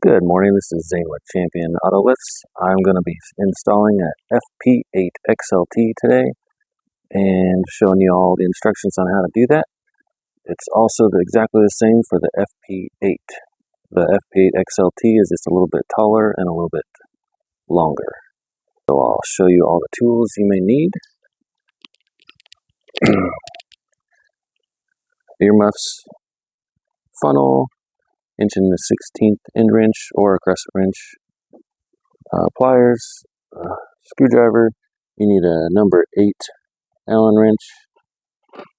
Good morning, this is Zane with Champion Auto Lifts. I'm going to be installing an FP8XLT today and showing you all the instructions on how to do that. It's also exactly the same for the FP8. The FP8XLT is just a little bit taller and a little bit longer. So I'll show you all the tools you may need. Earmuffs, funnel, 1 1/16 end wrench or a crescent wrench, pliers, screwdriver. You need a number 8 Allen wrench,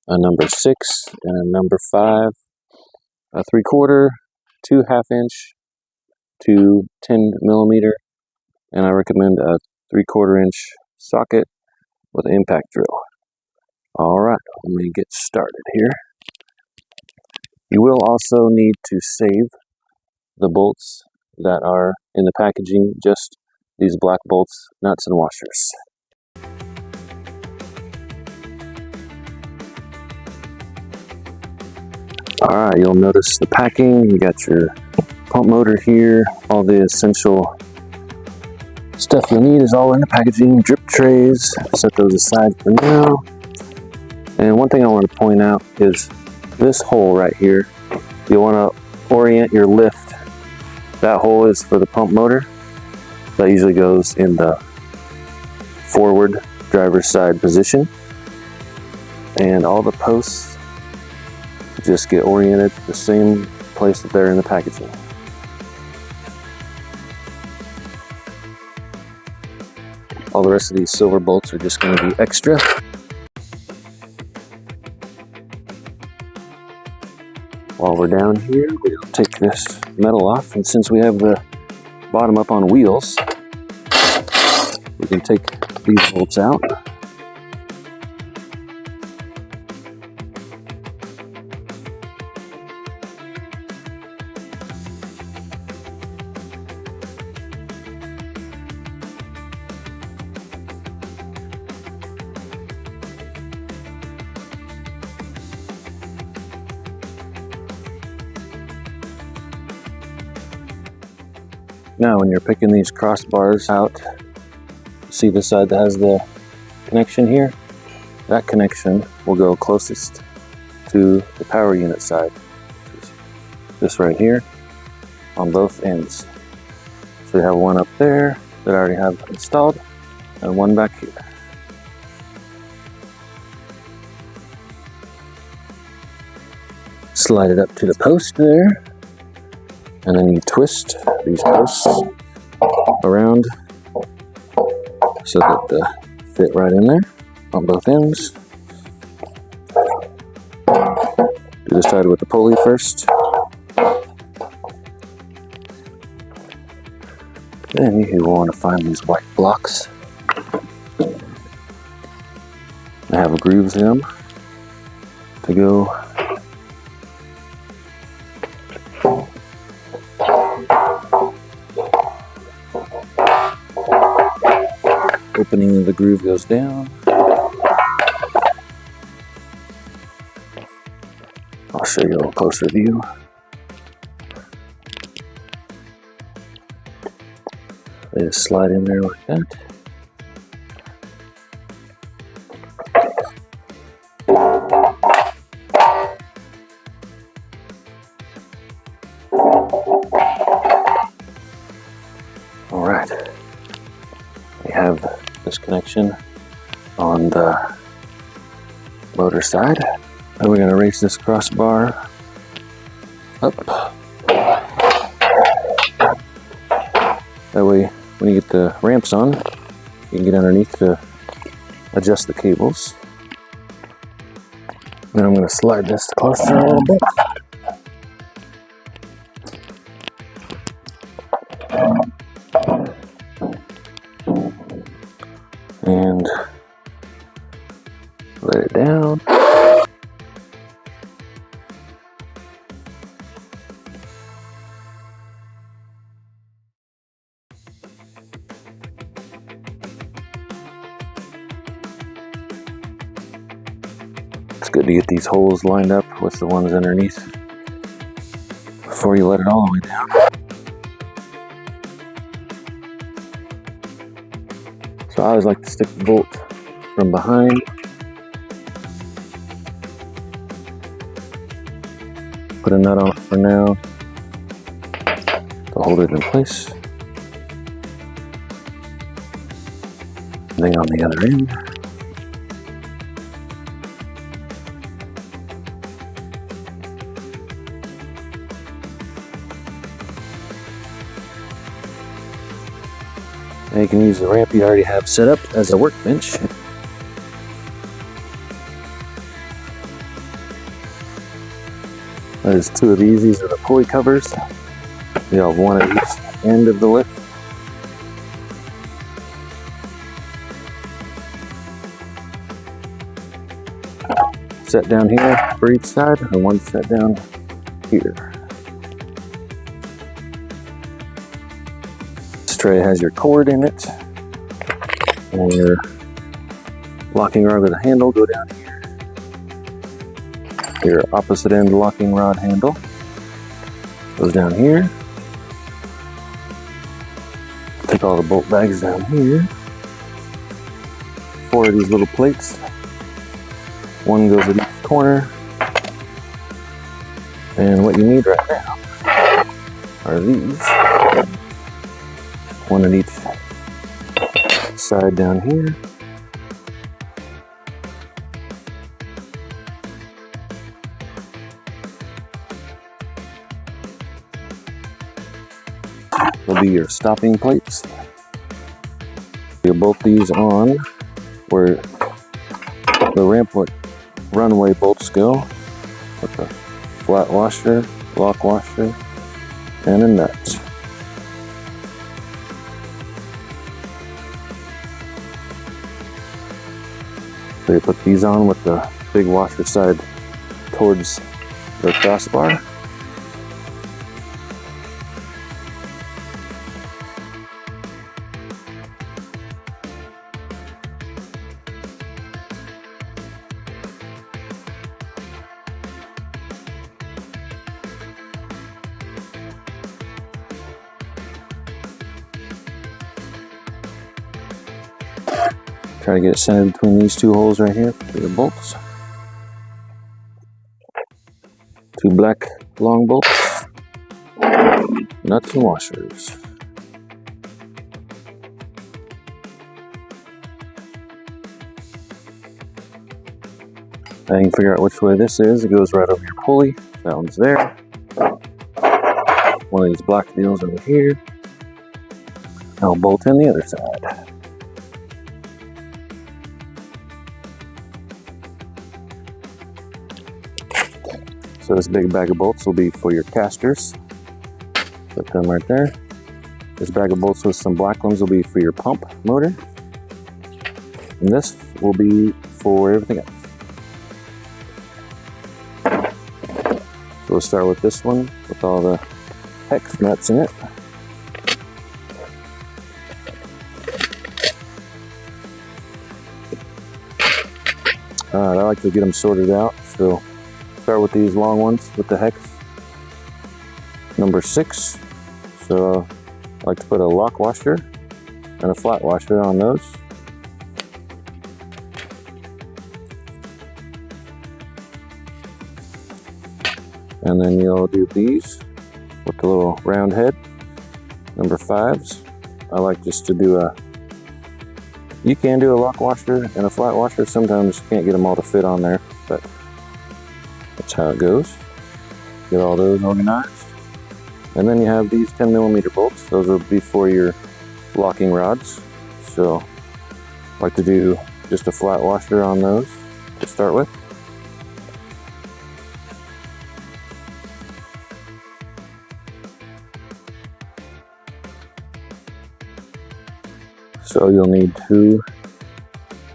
a number 6, and a number 5, a 3/4, 2 1/2-inch, 2 10mm, and I recommend a 3/4 inch socket with an impact drill. Alright, let me get started here. You will also need to save the bolts that are in the packaging, just these black bolts, nuts, and washers. Alright, you'll notice the packing. You got your pump motor here, all the essential stuff you'll need is all in the packaging. Drip trays, set those aside for now. And one thing I want to point out is this hole right here. You want to orient your lift. That hole is for the pump motor. That usually goes in the forward driver's side position. And all the posts just get oriented the same place that they're in the packaging. All the rest of these silver bolts are just going to be extra. While we're down here, we'll take this metal off, and since we have the bottom up on wheels, we can take these bolts out. Now when you're picking these crossbars out, see the side that has the connection here? That connection will go closest to the power unit side. This right here on both ends. So we have one up there that I already have installed and one back here. Slide it up to the post there. And then you twist these posts around so that they fit right in there on both ends. Do the side with the pulley first. Then you will want to find these white blocks. They have grooves in them to go . Opening of the groove goes down. I'll show you a little closer view. They just slide in there like that. All right. We have this connection on the motor side. Then we're going to raise this crossbar up. That way, when you get the ramps on, you can get underneath to adjust the cables. Then I'm going to slide this closer a little bit. And let it down. It's good to get these holes lined up with the ones underneath before you let it all the way down. So I always like to stick the bolt from behind. Put a nut on it for now to hold it in place. Thing on the other end. Now you can use the ramp you already have set up as a workbench. There's two of these. These are the pulley covers. You have one at each end of the lift. Set down here for each side, and one set down here. This tray has your cord in it, and your locking rod with a handle go down here. Your opposite end locking rod handle goes down here. Take all the bolt bags down here. 4 of these little plates. One goes at each corner. And what you need right now are these. One at each side down here. Will be your stopping plates. You'll bolt these on where the ramp runway bolts go, with a flat washer, lock washer, and a nut. So you put these on with the big washer side towards the crossbar. Try to get it centered between these two holes right here for your bolts. 2 black long bolts, nuts and washers. Now you can figure out which way this is. It goes right over your pulley. That one's there. One of these black deals over here. I'll bolt in the other side. So this big bag of bolts will be for your casters. Put them right there. This bag of bolts with some black ones will be for your pump motor. And this will be for everything else. So we'll start with this one with all the hex nuts in it. Alright, I like to get them sorted out, so start with these long ones with the hex number 6. So I like to put a lock washer and a flat washer on those. And then you'll do these with the little round head, number 5s. I like just to do you can do a lock washer and a flat washer. Sometimes you can't get them all to fit on there, but that's how it goes. Get all those organized. And then you have these 10mm bolts. Those will be for your locking rods. So I like to do just a flat washer on those to start with. So you'll need 2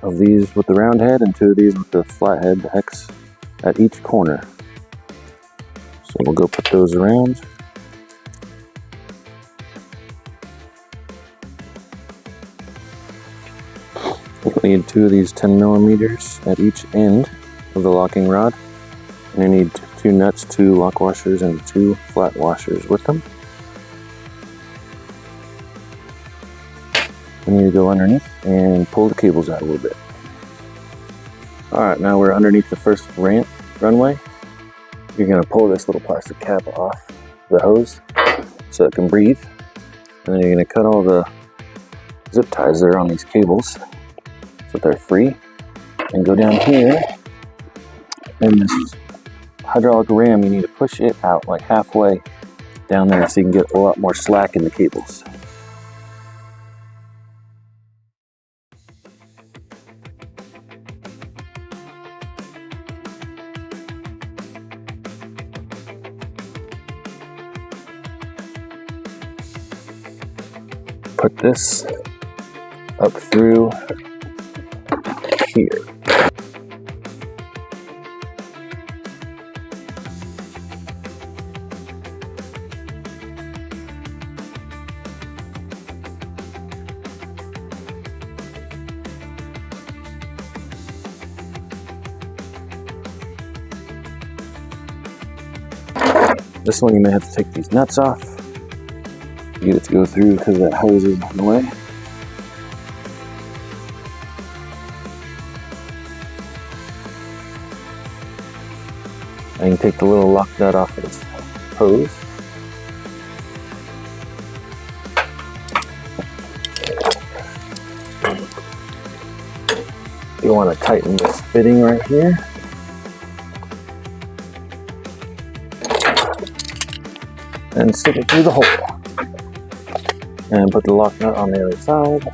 of these with the round head and 2 of these with the flat head, the hex, at each corner. So we'll go put those around. You'll need 2 of these 10mm at each end of the locking rod. And you need 2 nuts, 2 lock washers, and 2 flat washers with them. We need to go underneath and pull the cables out a little bit. Alright, now we're underneath the first runway. You're going to pull this little plastic cap off the hose so it can breathe. And then you're going to cut all the zip ties that are on these cables so they're free. And go down here, and this hydraulic ram, you need to push it out like halfway down there so you can get a lot more slack in the cables. Put this up through here. This one you may have to take these nuts off to get it to go through because that hose is in the way. And you take the little lock nut off of this hose. You want to tighten this fitting right here. And stick it through the hole. And put the lock nut on the other side.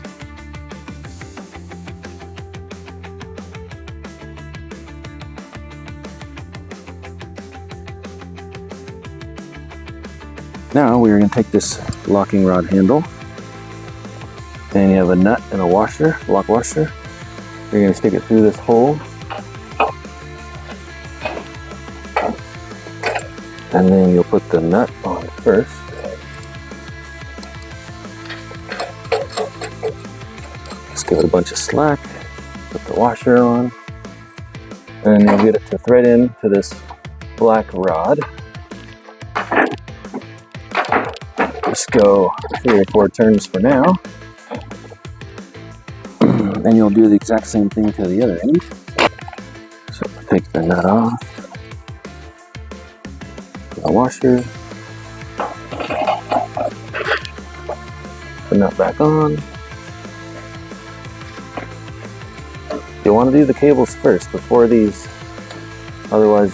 Now we're going to take this locking rod handle, and you have a nut and a washer, lock washer. You're going to stick it through this hole, and then you'll put the nut on first. Just give it a bunch of slack, put the washer on, and you'll get it to thread into this black rod. Just go 3 or 4 turns for now. Then you'll do the exact same thing to the other end. So take the nut off, the washer, the nut back on. You want to do the cables first before these, otherwise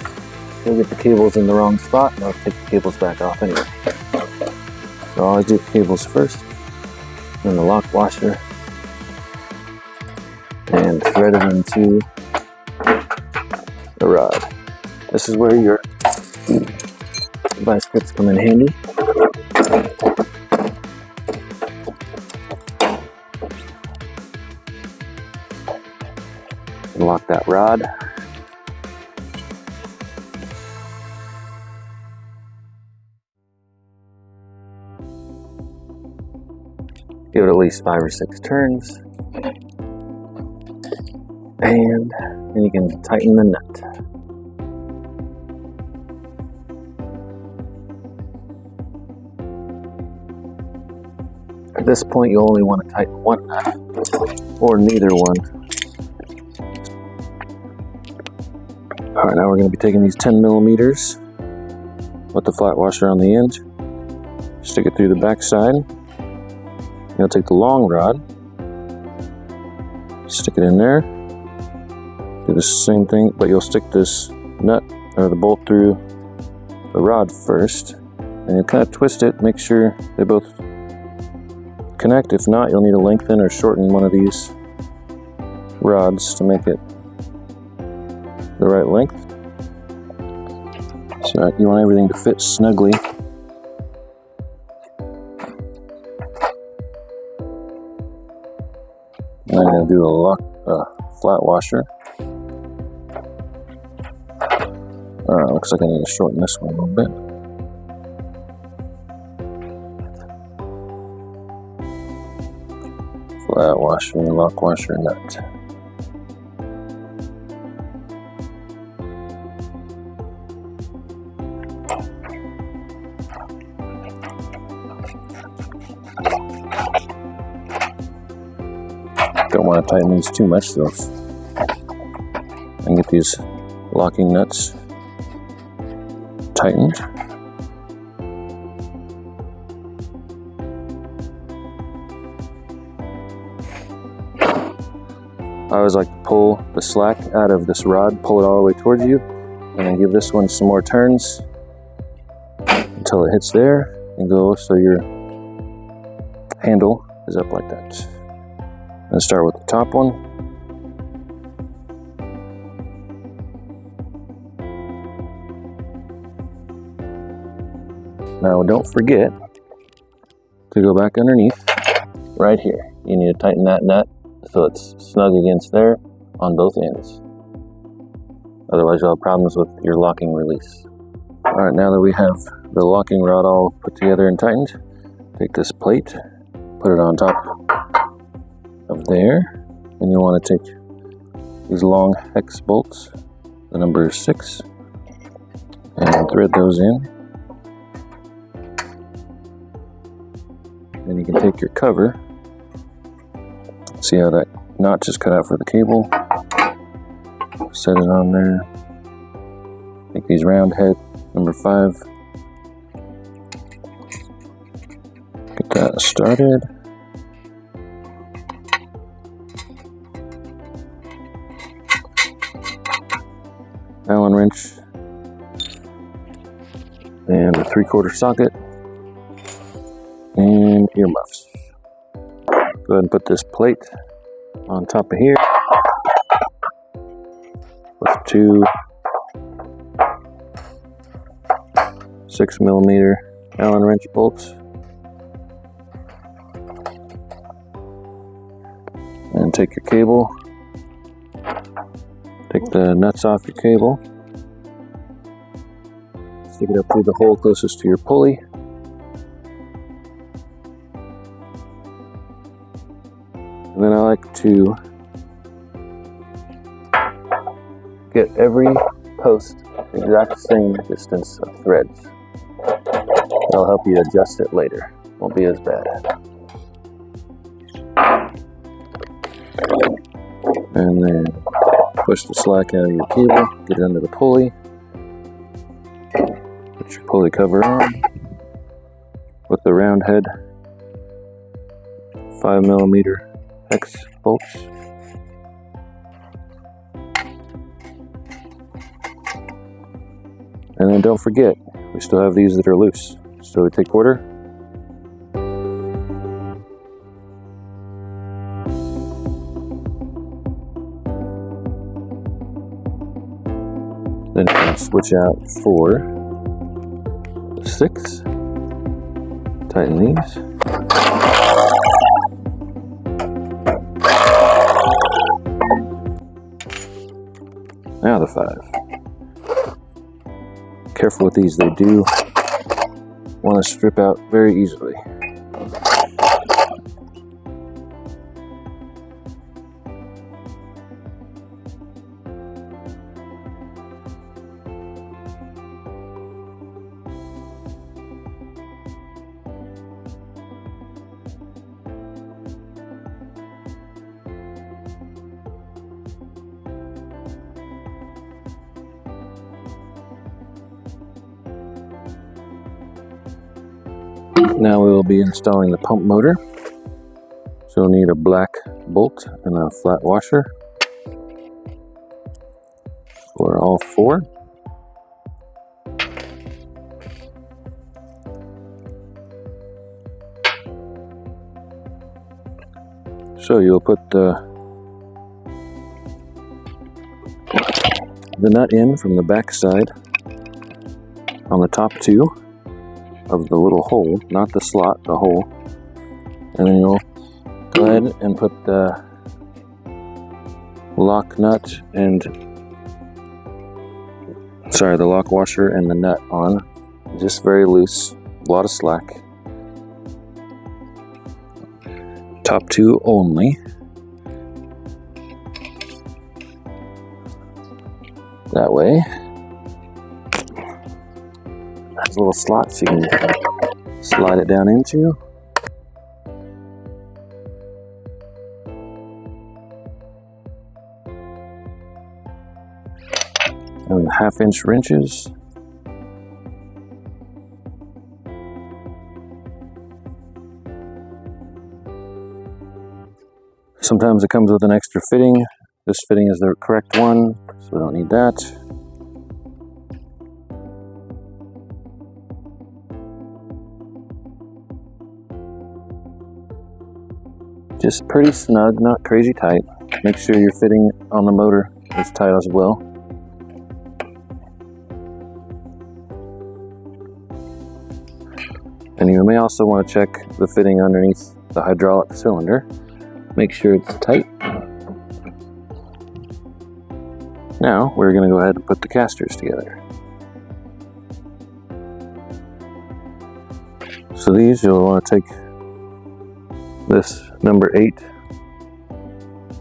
you'll get the cables in the wrong spot and I'll take the cables back off anyway. So I'll always do the cables first, then the lock washer, and thread them into the rod. This is where your vice grips come in handy. Lock that rod. Give it at least 5 or 6 turns. And then you can tighten the nut. At this point, you'll only want to tighten one nut, or neither one. Alright, now we're going to be taking these 10 millimeters with the flat washer on the end. Stick it through the back side. You'll take the long rod, stick it in there. Do the same thing, but you'll stick this nut or the bolt through the rod first, and you'll kind of twist it, make sure they both connect. If not, you'll need to lengthen or shorten one of these rods to make it the right length. So you want everything to fit snugly. And I'm going to do a flat washer. Alright, looks like I need to shorten this one a little bit. Flat washer, lock washer, nut. Don't want to tighten these too much though. And get these locking nuts tightened. I always like to pull the slack out of this rod, pull it all the way towards you, and then give this one some more turns until it hits there and go so your handle is up like that. Let's start with the top one. Now don't forget to go back underneath right here. You need to tighten that nut so it's snug against there on both ends. Otherwise you'll have problems with your locking release. Alright, now that we have the locking rod all put together and tightened, take this plate, put it on top of there, and you want to take these long hex bolts, the number 6, and thread those in. Then you can take your cover. See how that notch is cut out for the cable. Set it on there. Take these round head, number 5. Get that started. Allen wrench. And a 3/4 socket. And earmuffs. Go ahead and put this plate on top of here with 2 6mm Allen wrench bolts, and take your cable, take the nuts off your cable, stick it up through the hole closest to your pulley. And then I like to get every post the exact same distance of threads. That'll help you adjust it later. Won't be as bad. And then push the slack out of your cable, get it under the pulley. Put your pulley cover on with the round head 5mm hex bolts. And then don't forget, we still have these that are loose. So we take 1/4. Then you can switch out for 6. Tighten these. Now the 5. Careful with these, they do want to strip out very easily. Now we will be installing the pump motor. So we'll need a black bolt and a flat washer for all 4. So you'll put the nut in from the back side on the top 2 of the little hole, not the slot, the hole. And then you'll go ahead and put the lock nut and the lock washer and the nut on, just very loose, a lot of slack. Top 2 only. That way. There's little slots you can slide it down into. 1/2-inch wrenches. Sometimes it comes with an extra fitting. This fitting is the correct one, so we don't need that. Just pretty snug, not crazy tight. Make sure your fitting on the motor is tight as well. And you may also want to check the fitting underneath the hydraulic cylinder. Make sure it's tight. Now we're going to go ahead and put the casters together. So these, you'll want to take this number 8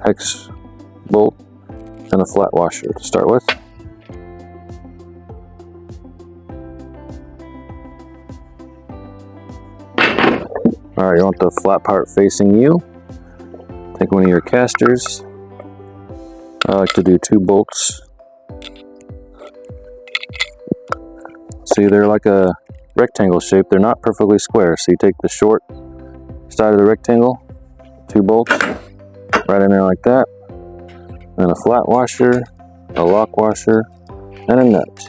hex bolt and a flat washer to start with. Alright, you want the flat part facing you. Take one of your casters. I like to do 2 bolts. See, they're like a rectangle shape. They're not perfectly square. So you take the short side of the rectangle, 2 bolts, right in there like that. Then a flat washer, a lock washer, and a nut.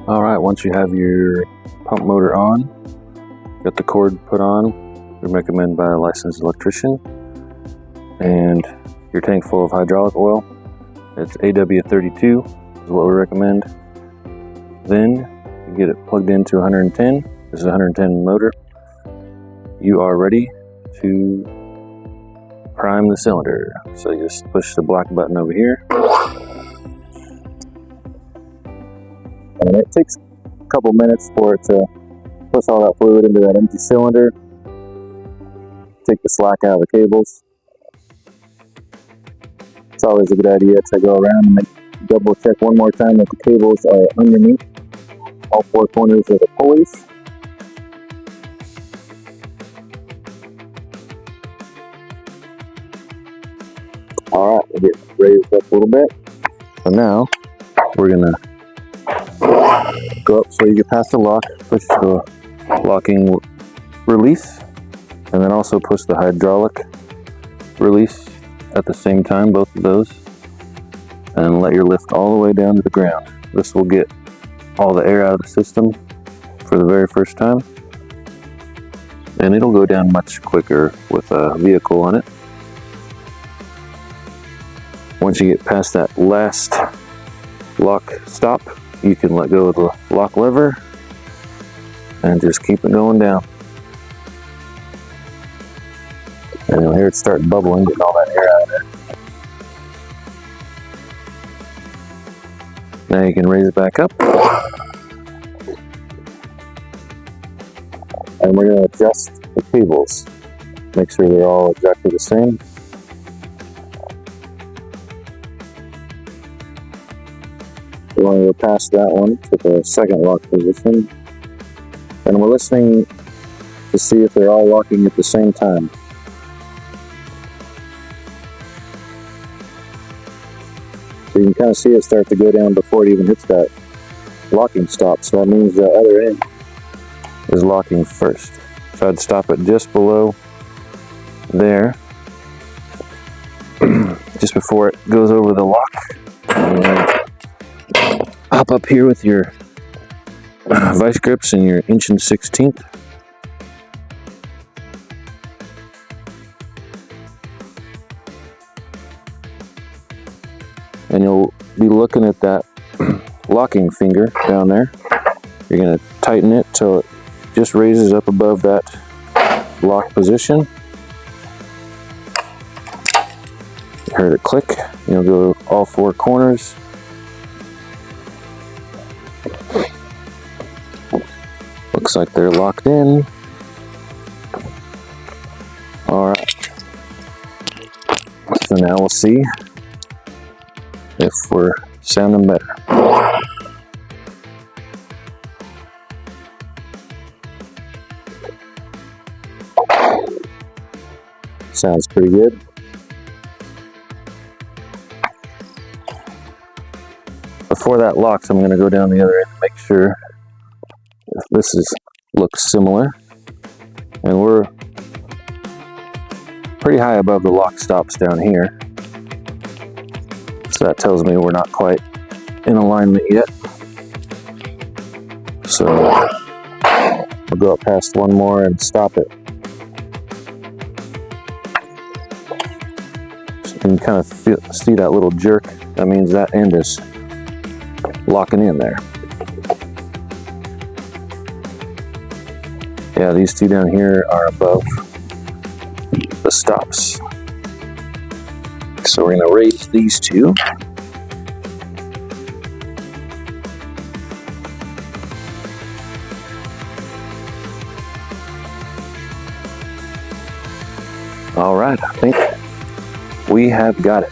Alright, once you have your pump motor on, got the cord put on, we recommend by a licensed electrician, and your tank full of hydraulic oil, it's AW32 is what we recommend. Then you get it plugged into 110, this is a 110 motor. You are ready to prime the cylinder. So you just push the black button over here. And it takes a couple minutes for it to push all that fluid into that empty cylinder. Take the slack out of the cables. It's always a good idea to go around and double check one more time that the cables are underneath all 4 corners of the pulleys. Alright, we'll get raised up a little bit. So now we're gonna go up so you get past the lock, push the locking release, and then also push the hydraulic release at the same time, both of those, and let your lift all the way down to the ground. This will get all the air out of the system for the very first time, and it'll go down much quicker with a vehicle on it. Once you get past that last lock stop, you can let go of the lock lever and just keep it going down. And you'll hear it start bubbling, getting all that air out of there. Now you can raise it back up. And we're going to adjust the cables. Make sure they're all exactly the same. We want to go past that one to the second lock position. And we're listening to see if they're all locking at the same time. So you can kind of see it start to go down before it even hits that locking stop. So that means the other end is locking first. So I'd stop it just below there, just before it goes over the lock. And hop up here with your vice grips and your 1 1/16. And you'll be looking at that locking finger down there. You're going to tighten it till it just raises up above that lock position. You heard it click. You'll go all 4 corners. Looks like they're locked in. Alright. now we'll see if we're sounding better. Sounds pretty good. Before that locks, I'm going to go down the other end and make sure if this looks similar. And we're pretty high above the lock stops down here. So that tells me we're not quite in alignment yet. So I'll go up past one more and stop it. So you can kind of see that little jerk. That means that end is locking in there. Yeah, these two down here are above the stops. So we're going to raise these two. All right, I think we have got it.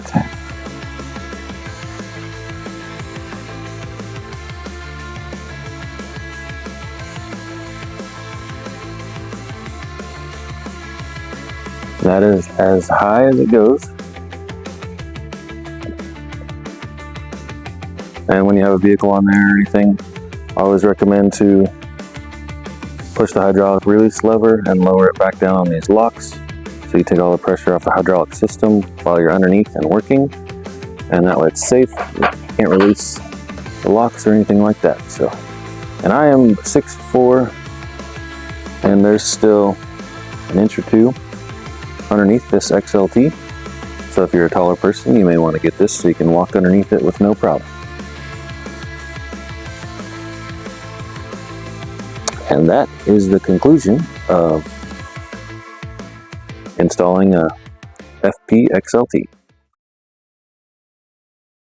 That is as high as it goes. And when you have a vehicle on there or anything, I always recommend to push the hydraulic release lever and lower it back down on these locks. So you take all the pressure off the hydraulic system while you're underneath and working. And that way it's safe. You can't release the locks or anything like that. So, and I am 6'4", and there's still an inch or two underneath this XLT. So if you're a taller person, you may want to get this so you can walk underneath it with no problem. And that is the conclusion of installing a FP8XLT.